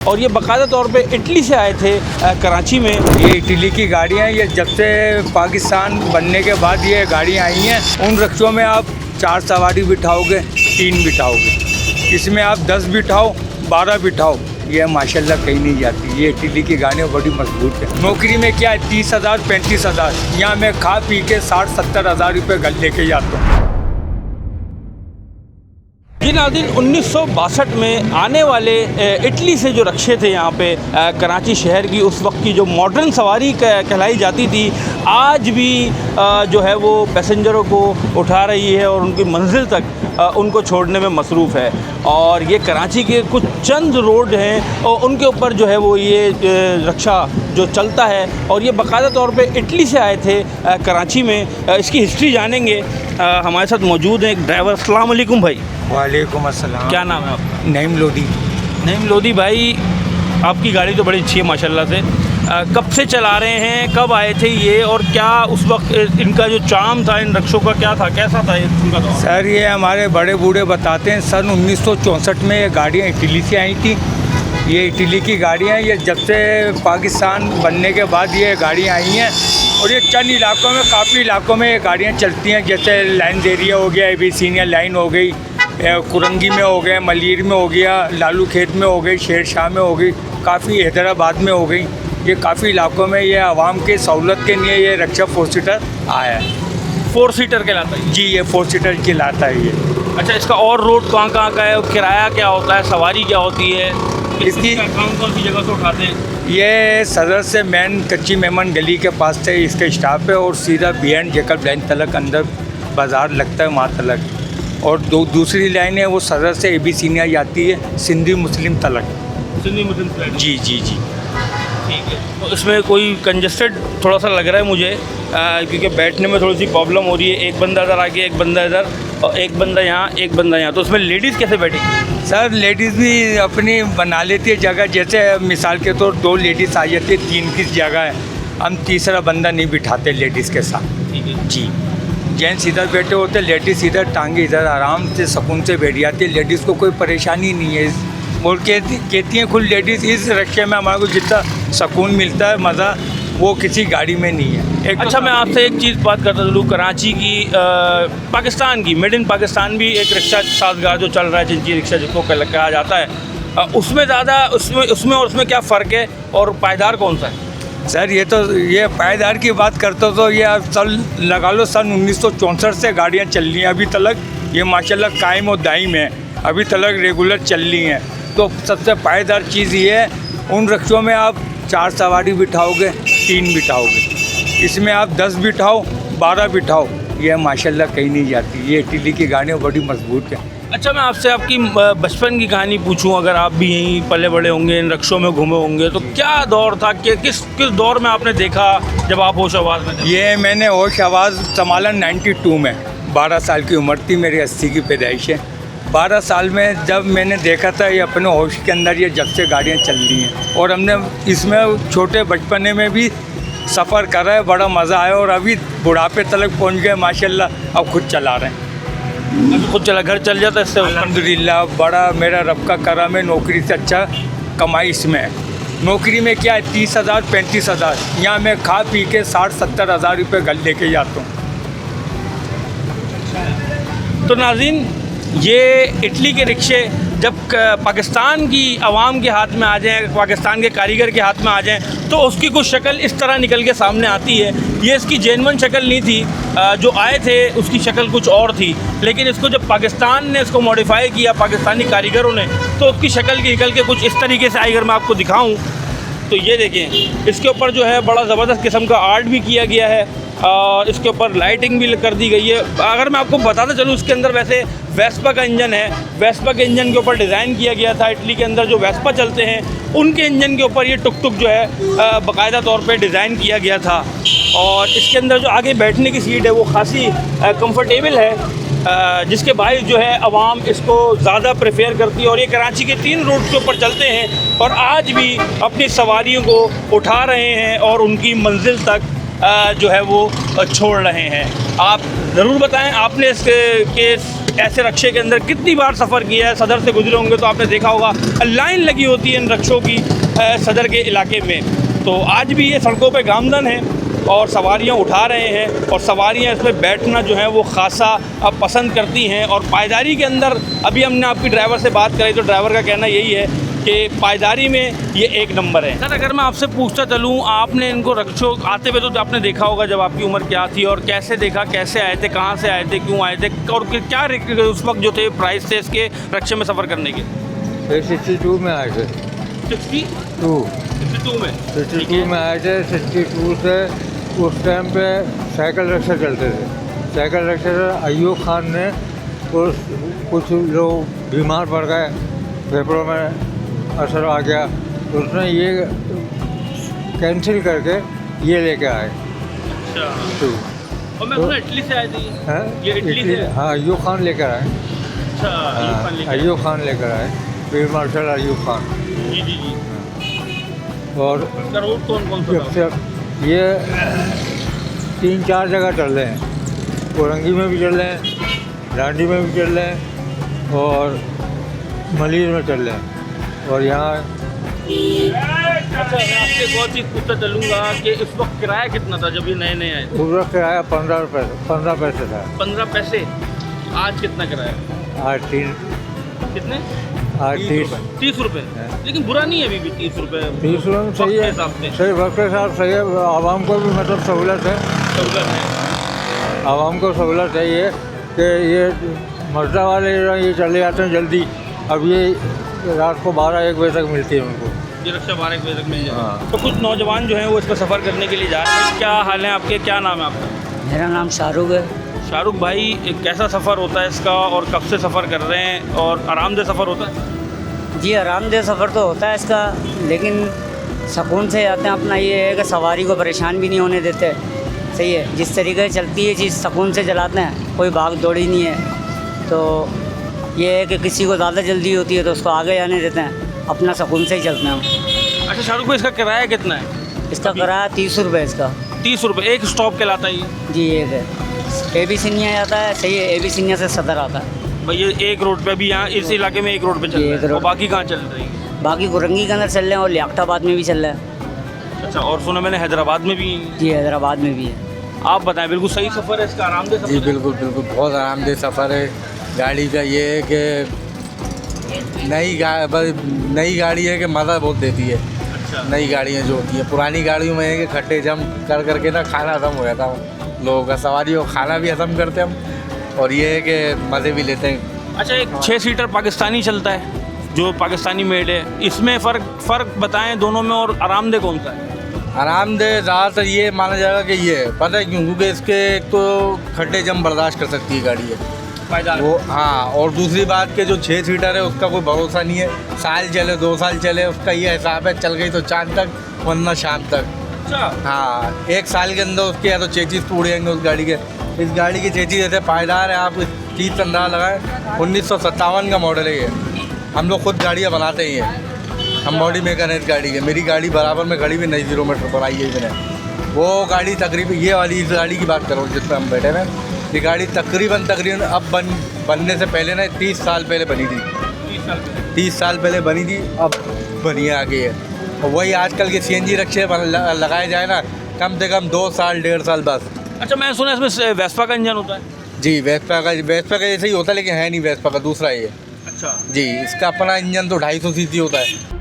और ये बाकायदा तौर पे इटली से आए थे कराची में। ये इटली की गाड़ियाँ हैं। ये जब से पाकिस्तान बनने के बाद ये गाड़ियाँ आई हैं। उन रिक्शों में आप 4 सवारी बिठाओगे, 3 बिठाओगे, इसमें आप 10 बिठाओ, 12 बिठाओ, ये माशाल्लाह कहीं नहीं जाती। ये इटली की गाड़ियाँ बड़ी मजबूत है। नौकरी में क्या है 30,000 35,000, यहाँ मैं खा पी के 60-70 हज़ार रुपये घर लेके जाता हूँ। जी नाज़रीन, 1962 में आने वाले इटली से जो रक्शे थे यहाँ पे कराची शहर की उस वक्त की जो मॉडर्न सवारी कहलाई जाती थी, आज भी जो है वो पैसेंजरों को उठा रही है और उनकी मंजिल तक उनको छोड़ने में मसरूफ़ है। और ये कराची के कुछ चंद रोड हैं और उनके ऊपर जो है वो ये रक्शा जो चलता है। और ये बाकायदा तौर पे इटली से आए थे कराची में। इसकी हिस्ट्री जानेंगे। हमारे साथ मौजूद हैं एक ड्राइवर। अस्सलाम वालेकुम भाई। वालेकुम अस्सलाम। क्या नाम है आपका? नईम लोधी। नईम लोधी भाई, आपकी गाड़ी तो बड़ी अच्छी है माशाल्लाह से। कब से चला रहे हैं, कब आए थे ये, और क्या उस वक्त इनका जो चार्म था इन रक्शों का क्या था, कैसा था इनका दौर? सर ये हमारे बड़े बूढ़े बताते हैं सन 1964 में ये गाड़ियाँ इटली से आई थी। ये इटली की गाड़ियाँ हैं। ये जब से पाकिस्तान बनने के बाद ये गाड़ियाँ आई हैं और ये चंद इलाकों में, काफ़ी इलाकों में ये गाड़ियाँ चलती हैं। जैसे लाइन एरिया हो गया, एबीसीनिया लाइन हो गई, कुरंगी में हो गया, मलीर में हो गया, लालू खेत में हो गई, शेर शाह में हो गई, काफ़ी हैदराबाद में हो गई। ये काफ़ी इलाकों में ये आवाम के सहूलत के लिए ये रिक्शा 4 सीटर आया है। 4 सीटर कहलाता है जी, ये 4 सीटर कहलाता है ये। अच्छा, इसका और रूट कहाँ कहाँ का है, किराया क्या होता है, सवारी क्या होती है, इसकी कौन सी जगह से उठाते हैं? ये सदर से मेन कच्ची मेमन गली के पास से इसका स्टॉप है और सीधा बिहाइंड जेकब लाइन तलक अंदर बाज़ार लगता है, वहाँ तलक। और दूसरी लाइन है वो सदर से एबीसीनिया जाती है सिंधी मुस्लिम तलक। सिंधी मुस्लिम? जी जी जी। ठीक है। तो इसमें कोई कंजस्टेड थोड़ा सा लग रहा है मुझे, क्योंकि बैठने में थोड़ी सी प्रॉब्लम हो रही है। एक बंदा इधर आके, एक बंदा इधर, और एक बंदा यहाँ, एक बंदा यहाँ। तो उसमें लेडीज़ कैसे बैठी? सर लेडीज़ भी अपनी बना लेती है जगह। जैसे मिसाल के तौर 2 लेडीज़ आ जाती है, 3 की जगह है, हम तीसरा बंदा नहीं बिठाते लेडीज़ के साथ। ठीक है जी। जेंट्स इधर बैठे होते, लेडीज़ इधर, टांगे इधर, आराम से सुकून से बैठ जाती है। लेडीज़ को कोई परेशानी नहीं है। और कहती हैं खुद लेडीज़, इस रिक्शे में हमारे को जितना सुकून मिलता है, मज़ा, वो किसी गाड़ी में नहीं है। अच्छा, मैं आपसे एक चीज़ बात करता चलूँ। कराची की पाकिस्तान की, मेड इन पाकिस्तान भी एक रिक्शा साजगार जो चल रहा है, जिनकी रिक्शा जिसको कहा जाता है, उसमें ज़्यादा उसमें और उसमें क्या फ़र्क है, और पायदार कौन सा है? सर ये पायदार की बात करते हो तो ये आप सन लगा लो, सन 1964 से गाड़ियाँ चल रही हैं अभी तलक। ये माशाल्लाह कायम और दायम है, अभी तलक रेगुलर चल रही हैं। तो सबसे पायदार चीज़ ये है, उन रिक्शों में आप 4 सवारी बिठाओगे, 3 बिठाओगे, इसमें आप 10 बिठाओ, 12 बिठाओ, ये माशाल्लाह कहीं नहीं जाती। ये इटली की गाड़ियाँ बड़ी मजबूत है। अच्छा, मैं आपसे आपकी बचपन की कहानी पूछूं। अगर आप भी यहीं पले बड़े होंगे, इन रिक्शों में घूमे होंगे, तो क्या दौर था कि किस दौर में आपने देखा जब आप होश आवाज़ में थे? ये मैंने होश आवाज़ संभाला 92 में। 12 साल की उम्र थी मेरी, 80 की पैदाइश है। 12 साल में जब मैंने देखा था ये अपने होश के अंदर ये जब से गाड़ियाँ चल रही हैं, और हमने इसमें छोटे बचपने में भी सफ़र करा है, बड़ा मज़ा आया। और अभी बुढ़ापे तक पहुँच गए माशाल्लाह, अब खुद चला रहे हैं। अभी खुद चला, घर चल जाता है इससे? अल्हम्दुलिल्लाह, बड़ा मेरा रब का करम है। नौकरी से अच्छा कमाई इसमें है। नौकरी में क्या है 30,000 35,000, यहाँ मैं खा पी के 60-70 हज़ार रुपये घर लेके जाता हूँ। तो नाज़रीन, ये इटली के रिक्शे जब पाकिस्तान की आवाम के हाथ में आ जाएँ, पाकिस्तान के कारीगर के हाथ में आ जाएँ, तो उसकी कुछ शक्ल इस तरह निकल के सामने आती है। ये इसकी जेन्युइन शक्ल नहीं थी। जो आए थे उसकी शक्ल कुछ और थी, लेकिन इसको जब पाकिस्तान ने इसको मॉडिफाई किया, पाकिस्तानी कारीगरों ने, तो उसकी शक्ल निकल के कुछ इस तरीके से आई। अगर मैं आपको दिखाऊं तो ये देखें, इसके ऊपर जो है बड़ा ज़बरदस्त किस्म का आर्ट भी किया गया है, और इसके ऊपर लाइटिंग भी कर दी गई है। अगर मैं आपको बताता चलूँ, इसके अंदर वैसे वेस्पा का इंजन है। वेस्पा के इंजन के ऊपर डिज़ाइन किया गया था। इटली के अंदर जो वेस्पा चलते हैं उनके इंजन के ऊपर ये टुक जो है बाकायदा तौर पे डिज़ाइन किया गया था। और इसके अंदर जो आगे बैठने की सीट है वो खासी कंफर्टेबल है, जिसके बायस जो है आवाम इसको ज़्यादा प्रेफर करती है। और ये कराची के 3 रूट के ऊपर चलते हैं और आज भी अपनी सवारियों को उठा रहे हैं और उनकी मंजिल तक जो है वो छोड़ रहे हैं। आप ज़रूर बताएं आपने इसके ऐसे रक्शे के अंदर कितनी बार सफ़र किया है, सदर से गुजरे होंगे तो आपने देखा होगा लाइन लगी होती है इन रक्शों की सदर के इलाके में। तो आज भी ये सड़कों पे गामजन है और सवारियां उठा रहे हैं और सवारियां इसमें बैठना जो है वो ख़ासा अब पसंद करती हैं। और पायदारी के अंदर अभी हमने आपकी ड्राइवर से बात करी तो ड्राइवर का कहना यही है कि पायदारी में ये एक नंबर है। सर अगर मैं आपसे पूछता चलूँ, आपने इनको रक्शों आते हुए तो आपने देखा होगा, जब आपकी उम्र क्या थी और कैसे देखा, कैसे आए थे, कहाँ से आए थे, क्यों आए थे और क्या उस वक्त जो थे प्राइस थे इसके रक्शे में सफ़र करने के? 62 में आए थे। 62 में 62 में आए थे। 62 से उस टाइम पे साइकिल रिक्शा चलते थे। साइकिल रिक्शा से अयूब खान ने कुछ लोग बीमार पड़ गए, फेफड़ों में असर आ गया, तो उसने ये कैंसिल करके ये लेके आए। अच्छा। तो और मैं सुना इटली से आए थे ये इटली से? हाँ, अयूब खान लेकर आए। अच्छा, अयूब खान लेकर आए, फील्ड मार्शल अयूब खान। जी जी जी। और रूट कौन सा था? ये 3-4 जगह चल रहे हैं, कोरंगी में भी चल रहे हैं, डांडी में भी चल रहे हैं और मलिर में चल रहे हैं। और यहाँ अच्छा, मैं आपसे एक और चीज़ पूछता चलूँगा कि इस वक्त किराया कितना था जब ये नए नए आए? उस वक्त किराया 15 पैसे था। 15 पैसे। आज कितना किराया? आज 3 कितने? आज 30 रुपये। लेकिन बुरा नहीं है अभी भी 30 रुपये। 30 रुपये में सही है, सही वक्त के साथ सही है। आवाम को भी मतलब सहूलत है, आवाम को सहूलत है ये कि ये मजदा वाले ये चले जाते हैं जल्दी। अब ये रात को 12-1 बजे तक मिलती है उनको, ये रक्षा 12-1 बजे तक मिल जाए। हाँ। तो कुछ नौजवान जो हैं वो इस पर सफ़र करने के लिए जा रहे हैं। क्या हाल है आपके, क्या नाम है आपका? मेरा नाम शाहरुख है। शाहरुख भाई, कैसा सफ़र होता है इसका और कब से सफ़र कर रहे हैं और आरामदेह सफ़र होता है? जी आरामदेह सफ़र तो होता है इसका, लेकिन सुकून से जाते हैं। अपना ये है कि सवारी को परेशान भी नहीं होने देते। सही है, जिस तरीके से चलती है चीज़ सुकून से चलाते हैं, कोई भाग दौड़ी नहीं है। तो ये है कि किसी को ज़्यादा जल्दी होती है तो उसको आगे जाने देते हैं, अपना सुकून से ही चलते हैं हम। अच्छा शाहरुख भाई, इसका किराया कितना है? इसका किराया 30 रुपये इसका। 30 रुपये एक स्टॉप के लाता है ये? जी एक है, AB सिन्हा जाता है। सही है, AB सिन्हा से सदर आता है। भाई ये एक रोड पे भी, यहाँ इस इलाके में एक रोड पे चल रहा है और बाकी कहाँ चल रही है? बाकी गुरंगी के अंदर चल रहे हैं और लियाकताबाद में भी चल रहा है। अच्छा, और सुना मैंने हैदराबाद में भी? जी हैदराबाद में भी है। आप बताएं, बिल्कुल सही सफ़र है इसका, आरामदेह सफ़र? जी बिल्कुल बिल्कुल, बहुत आरामदेह सफ़र है गाड़ी का। ये है कि नई गाड़ी है कि मज़ा बहुत देती है। अच्छा। नई गाड़ियाँ जो होती हैं, पुरानी गाड़ियों में है कि खट्टे जम कर करके ना खाना ख़त्म हो जाता है लोगों का, सवारियों को खाना भी ख़त्म करते हम, और ये है कि मज़े भी लेते हैं। अच्छा, एक 6 सीटर पाकिस्तानी चलता है जो पाकिस्तानी मेड है, इसमें फ़र्क बताएं दोनों में, और आरामदेह कौन सा है? आरामदेह ज़्यादातर ये माना जाएगा कि ये है, पता है क्यों? क्योंकि इसके एक तो खट्टे जम बर्दाश्त कर सकती है गाड़ी है वो। हाँ, और दूसरी बात के जो 6 सीटर है उसका कोई भरोसा नहीं है, साल चले 2 साल चले उसका ये हिसाब है, चल गई तो चांद तक वरना शाम तक। अच्छा। हाँ, 1 साल के अंदर उसके या तो चेचिस टूट जाएंगे उस गाड़ी के। इस गाड़ी की चेचिस ऐसे पायदार है, आप इस चीज़ का अंदाज़ा लगाएं। 1957 का मॉडल है ये। हम लोग खुद गाड़ियाँ बनाते ही हैं, हम बॉडी मेकर हैं इस गाड़ी के। मेरी गाड़ी बराबर में खड़ी भी नहीं 0 मीटर पर आई है मैंने। वो गाड़ी तकरीबन ये वाली इस गाड़ी की बात करो जिस पर हम बैठे हैं, ये गाड़ी तकरीबन अब बनने से पहले ना 30 साल पहले बनी थी। 30 साल पहले बनी थी, अब बनी आ गई है। और वही आजकल के CNG रिक्शे लगाए जाए ना, कम से कम 2 साल 1.5 साल बस। अच्छा, मैं सुना इसमें वेस्पा का इंजन होता है? जी, वेस्पा का जैसे ही होता है, लेकिन है नहीं वेस्पा का, दूसरा ही है। अच्छा जी, इसका अपना इंजन तो 250 सीसी होता है।